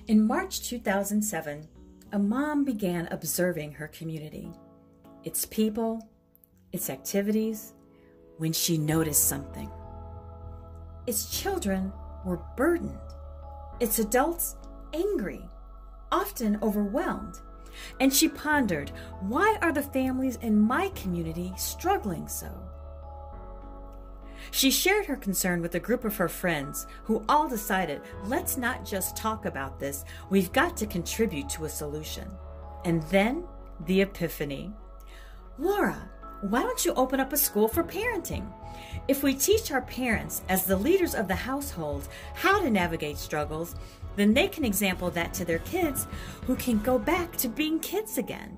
In March 2007, a mom began observing her community, its people, its activities, when she noticed something. Its children were burdened, its adults angry, often overwhelmed, and she pondered, why are the families in my community struggling so? She shared her concern with a group of her friends who all decided, let's not just talk about this, we've got to contribute to a solution. And then the epiphany. Laura, why don't you open up a school for parenting? If we teach our parents, as the leaders of the household, how to navigate struggles, then they can example that to their kids who can go back to being kids again.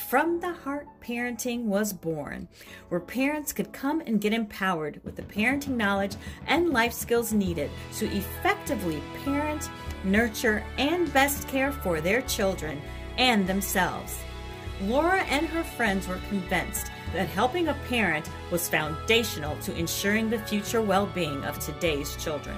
From the Heart Parenting was born, where parents could come and get empowered with the parenting knowledge and life skills needed to effectively parent, nurture, and best care for their children and themselves. Laura and her friends were convinced that helping a parent was foundational to ensuring the future well-being of today's children.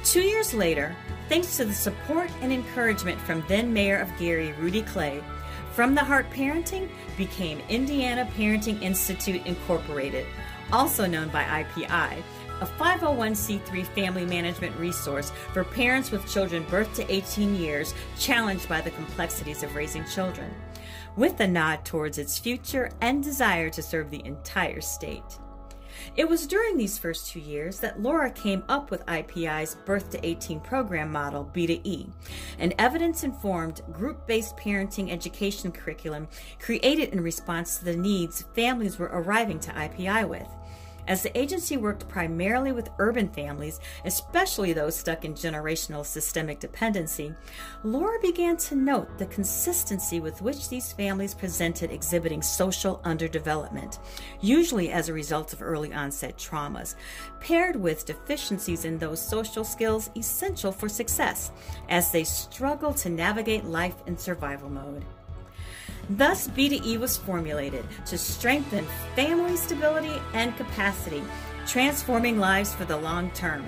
2 years later, thanks to the support and encouragement from then Mayor of Gary, Rudy Clay, From the Heart Parenting became Indiana Parenting Institute Incorporated, also known by IPI, a 501c3 family management resource for parents with children birth to 18 years challenged by the complexities of raising children, with a nod towards its future and desire to serve the entire state. It was during these first 2 years that Laura came up with IPI's Birth to 18 program model, B2E, an evidence-informed, group-based parenting education curriculum created in response to the needs families were arriving to IPI with. As the agency worked primarily with urban families, especially those stuck in generational systemic dependency, Laura began to note the consistency with which these families presented exhibiting social underdevelopment, usually as a result of early onset traumas, paired with deficiencies in those social skills essential for success as they struggle to navigate life in survival mode. Thus, B2E was formulated to strengthen family stability and capacity, transforming lives for the long term.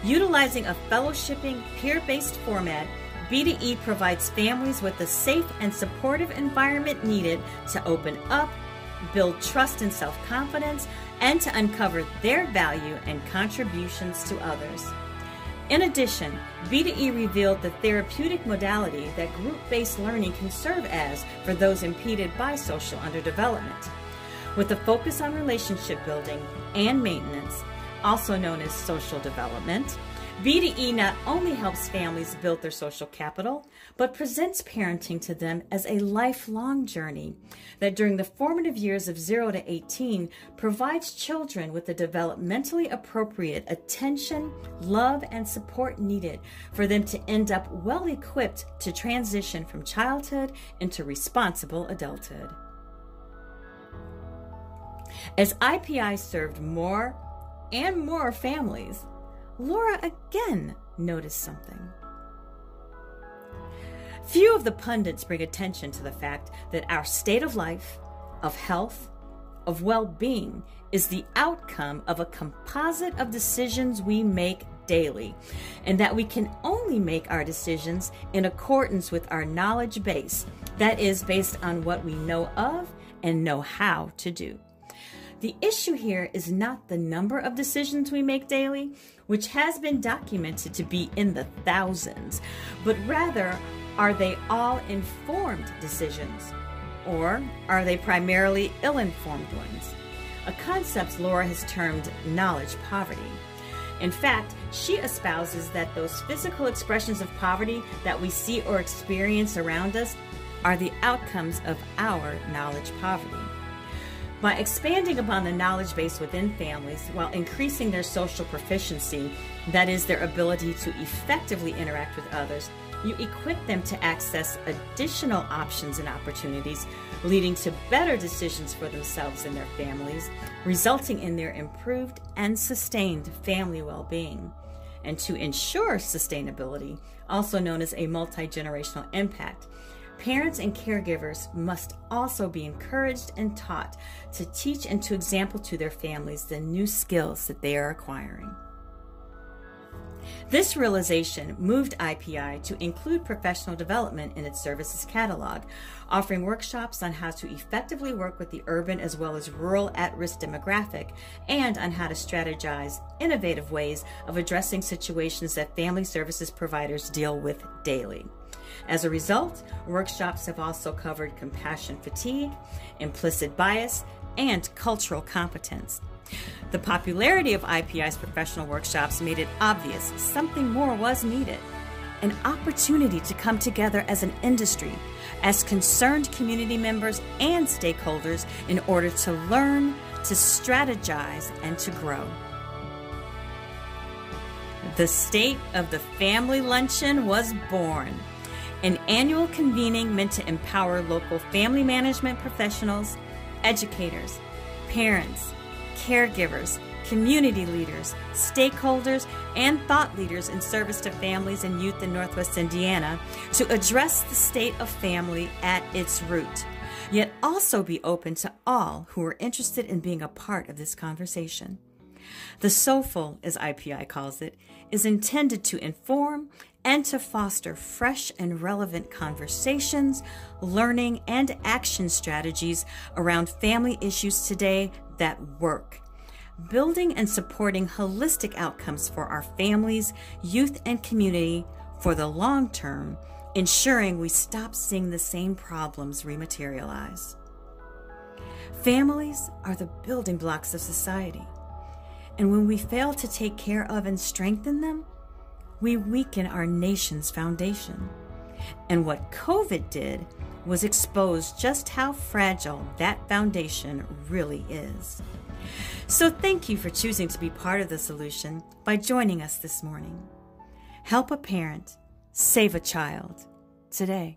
Utilizing a fellowshipping, peer-based format, B2E provides families with the safe and supportive environment needed to open up, build trust and self-confidence, and to uncover their value and contributions to others. In addition, B2E revealed the therapeutic modality that group-based learning can serve as for those impeded by social underdevelopment. With a focus on relationship building and maintenance, also known as social development, B2E not only helps families build their social capital, but presents parenting to them as a lifelong journey that during the formative years of 0 to 18 provides children with the developmentally appropriate attention, love, and support needed for them to end up well equipped to transition from childhood into responsible adulthood. As IPI served more and more families, Laura again noticed something. Few of the pundits bring attention to the fact that our state of life, of health, of well-being is the outcome of a composite of decisions we make daily, and that we can only make our decisions in accordance with our knowledge base, that is, based on what we know of and know how to do. The issue here is not the number of decisions we make daily, which has been documented to be in the thousands, but rather, are they all informed decisions, or are they primarily ill-informed ones? A concept Laura has termed knowledge poverty. In fact, she espouses that those physical expressions of poverty that we see or experience around us are the outcomes of our knowledge poverty. By expanding upon the knowledge base within families while increasing their social proficiency, that is, their ability to effectively interact with others, you equip them to access additional options and opportunities, leading to better decisions for themselves and their families, resulting in their improved and sustained family well-being. And to ensure sustainability, also known as a multi-generational impact, parents and caregivers must also be encouraged and taught to teach and to example to their families the new skills that they are acquiring. This realization moved IPI to include professional development in its services catalog, offering workshops on how to effectively work with the urban as well as rural at-risk demographic, and on how to strategize innovative ways of addressing situations that family services providers deal with daily. As a result, workshops have also covered compassion fatigue, implicit bias, and cultural competence. The popularity of IPI's professional workshops made it obvious something more was needed. An opportunity to come together as an industry, as concerned community members and stakeholders in order to learn, to strategize, and to grow. The State of the Family Luncheon was born. An annual convening meant to empower local family management professionals, educators, parents, caregivers, community leaders, stakeholders, and thought leaders in service to families and youth in Northwest Indiana to address the state of family at its root, yet also be open to all who are interested in being a part of this conversation. The SOFL, as IPI calls it, is intended to inform and to foster fresh and relevant conversations, learning, and action strategies around family issues today that work, building and supporting holistic outcomes for our families, youth, and community for the long term, ensuring we stop seeing the same problems rematerialize. Families are the building blocks of society, and when we fail to take care of and strengthen them, we weaken our nation's foundation. And what COVID did was expose just how fragile that foundation really is. So thank you for choosing to be part of the solution by joining us this morning. Help a parent, save a child today.